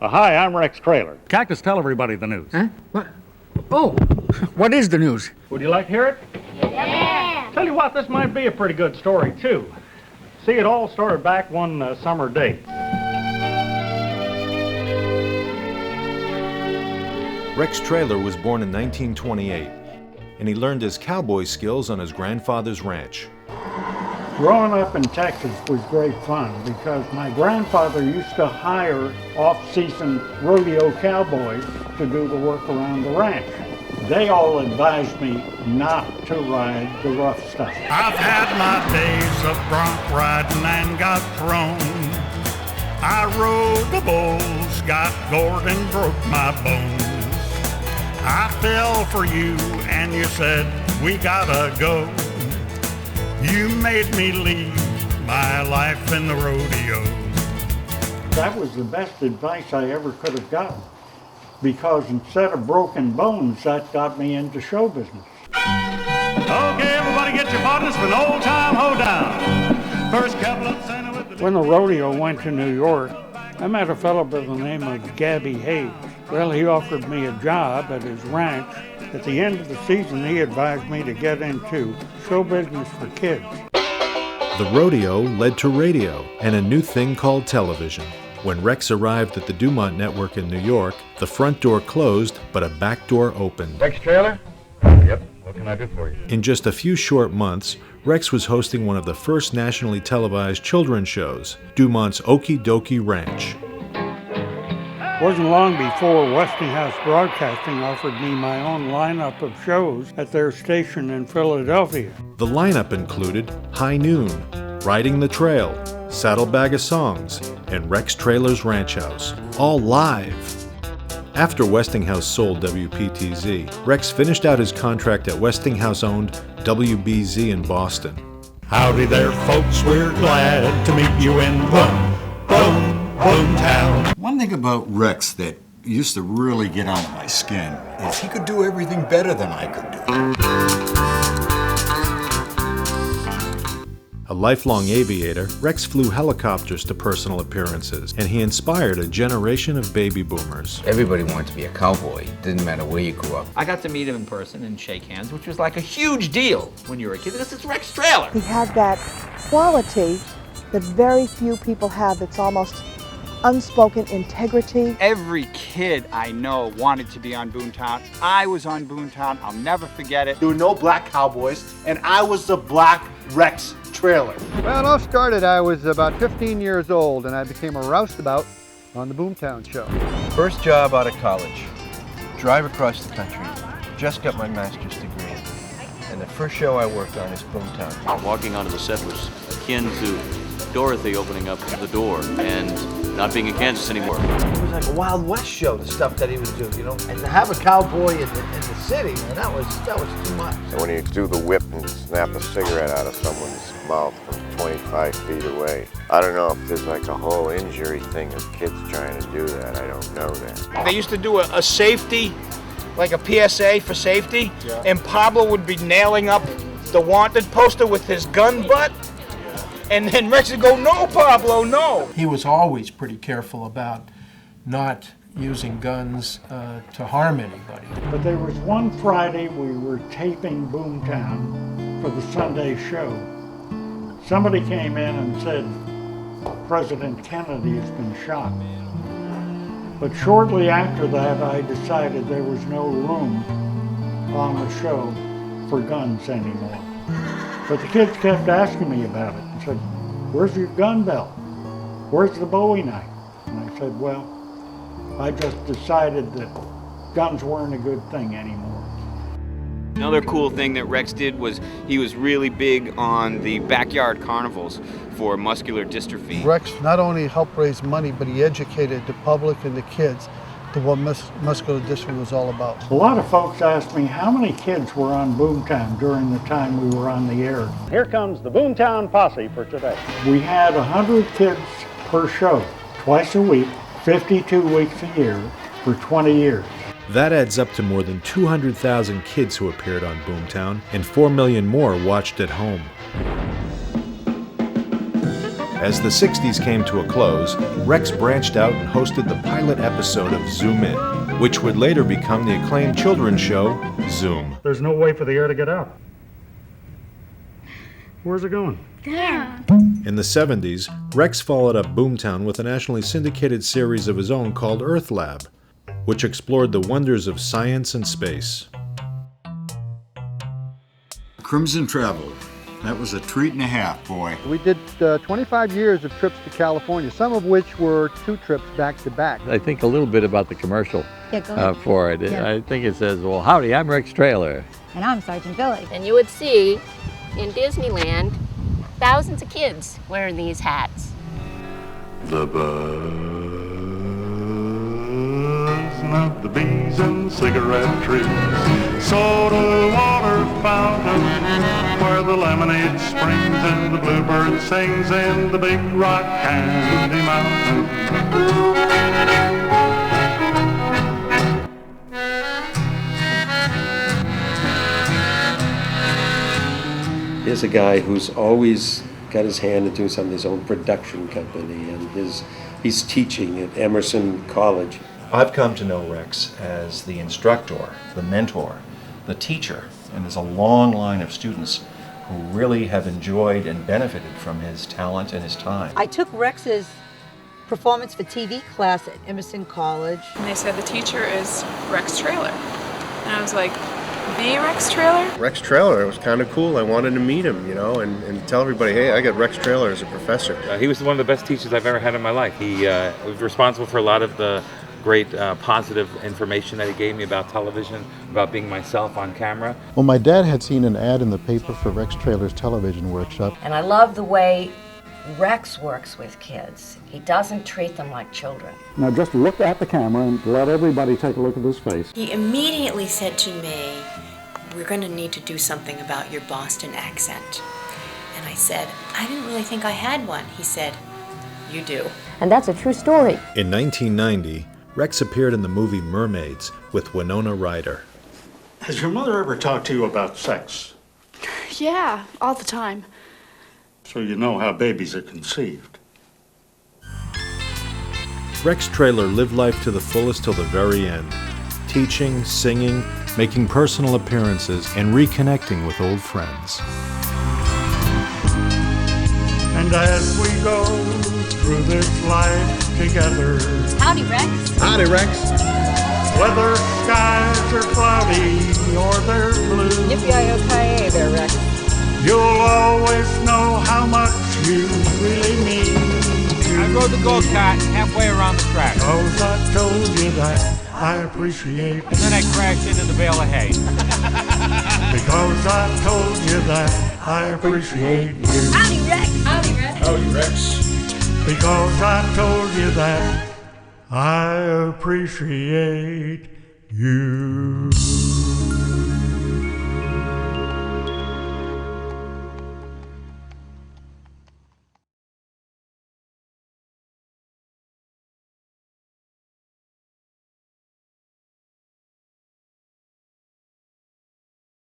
Hi, I'm Rex Trailer. Cactus, tell everybody the news. Huh? What? Oh, what is the news? Would you like to hear it? Yeah. Tell you what, this might be a pretty good story, too. See, it all started back one summer day. Rex Trailer was born in 1928, and he learned his cowboy skills on his grandfather's ranch. Growing up in Texas was great fun because my grandfather used to hire off-season rodeo cowboys to do the work around the ranch. They all advised me not to ride the rough stuff. I've had my days of bronc riding and got thrown. I rode the bulls, got gored and broke my bones. I fell for you and you said, we gotta go. You made me leave my life in the rodeo. That was the best advice I ever could have gotten, because instead of broken bones, that got me into show business. Okay, everybody get your partners for an old-time hoedown. First couple of Santa with the... When the rodeo went to New York, I met a fellow by the name of Gabby Hayes. Well, he offered me a job at his ranch. At the end of the season, he advised me to get into show business for kids. The rodeo led to radio and a new thing called television. When Rex arrived at the Dumont Network in New York, the front door closed, but a back door opened. Rex Trailer? Yep, what can I do for you? In just a few short months, Rex was hosting one of the first nationally televised children's shows, Dumont's Okie Dokie Ranch. It wasn't long before Westinghouse Broadcasting offered me my own lineup of shows at their station in Philadelphia. The lineup included High Noon, Riding the Trail, Saddlebag of Songs, and Rex Trailer's Ranch House, all live. After Westinghouse sold WPTZ, Rex finished out his contract at Westinghouse-owned WBZ in Boston. Howdy there, folks, we're glad to meet you in Boomtown. One thing about Rex that used to really get under my skin is he could do everything better than I could do. A lifelong aviator, Rex flew helicopters to personal appearances, and he inspired a generation of baby boomers. Everybody wanted to be a cowboy. Didn't matter where you grew up. I got to meet him in person and shake hands, which was like a huge deal when you were a kid, because it's Rex Trailer. He had that quality that very few people have. It's almost unspoken integrity. Every kid I know wanted to be on Boomtown. I was on Boomtown. I'll never forget it. There were no black cowboys, and I was the black Rex Trailer. Well, it all started, I was about 15 years old, and I became a roustabout on the Boomtown show. First job out of college, drive across the country, just got my master's degree, and the first show I worked on is Boomtown. Walking onto the set was akin to Dorothy opening up the door and not being in Kansas anymore. It was like a Wild West show, the stuff that he would do, you know? And to have a cowboy in the city, man, that was too much. And when you do the whip and snap a cigarette out of someone's mouth from 25 feet away, I don't know if there's like a whole injury thing of kids trying to do that. I don't know that. They used to do a safety, like a PSA for safety, and Pablo would be nailing up the wanted poster with his gun butt. And then Rex would go, no, Pablo, no. He was always pretty careful about not using guns to harm anybody. But there was one Friday we were taping Boomtown for the Sunday show. Somebody came in and said, President Kennedy has been shot. But shortly after that, I decided there was no room on the show for guns anymore. But the kids kept asking me about it and said, where's your gun belt? Where's the Bowie knife? And I said, well, I just decided that guns weren't a good thing anymore. Another cool thing that Rex did was he was really big on the backyard carnivals for muscular dystrophy. Rex not only helped raise money, but he educated the public and the kids to what muscular dystrophy was all about. A lot of folks asked me how many kids were on Boomtown during the time we were on the air. Here comes the Boomtown posse for today. We had 100 kids per show, twice a week, 52 weeks a year, for 20 years. That adds up to more than 200,000 kids who appeared on Boomtown, and 4 million more watched at home. As the 60s came to a close, Rex branched out and hosted the pilot episode of Zoom In, which would later become the acclaimed children's show, Zoom. There's no way for the air to get out. Where's it going? There. In the 70s, Rex followed up Boomtown with a nationally syndicated series of his own called Earth Lab, which explored the wonders of science and space. Crimson Travel. That was a treat and a half, boy. We did 25 years of trips to California, some of which were 2 trips back to back. I think a little bit about the commercial for it. Yeah. I think it says, well, howdy, I'm Rex Trailer. And I'm Sergeant Billy. And you would see in Disneyland thousands of kids wearing these hats. The buzz of the bees and cigarette trees, soda water fountain, where the lemonade springs and the bluebird sings in the big rock candy mountain. Here's a guy who's always got his hand into something, his own production company, and he's teaching at Emerson College. I've come to know Rex as the instructor, the mentor, the teacher, and there's a long line of students who really have enjoyed and benefited from his talent and his time. I took Rex's performance for TV class at Emerson College. And they said the teacher is Rex Trailer. And I was like, the Rex Trailer? Rex Trailer, it was kind of cool. I wanted to meet him, and tell everybody, hey, I got Rex Trailer as a professor. He was one of the best teachers I've ever had in my life. He was responsible for a lot of the great positive information that he gave me about television, about being myself on camera. Well, my dad had seen an ad in the paper for Rex Trailer's television workshop. And I love the way Rex works with kids. He doesn't treat them like children. Now just look at the camera and let everybody take a look at his face. He immediately said to me, we're going to need to do something about your Boston accent. And I said, I didn't really think I had one. He said, you do. And that's a true story. In 1990, Rex appeared in the movie Mermaids with Winona Ryder. Has your mother ever talked to you about sex? Yeah, all the time. So you know how babies are conceived. Rex Trailer lived life to the fullest till the very end, teaching, singing, making personal appearances, and reconnecting with old friends. And as we go through this life together, Howdy, Rex. Howdy, Rex. whether skies are cloudy or they're blue, Yippee-yi-yo-ki-yay there, Rex. you'll always know how much you really mean to I rode the go-kart halfway around the track. 'Cause I told you that I appreciate. And then I crashed into the bale of hay. Because I told you that I appreciate you. Howdy, Rex. Howdy, Rex. Howdy, Rex. Because I told you that I appreciate you.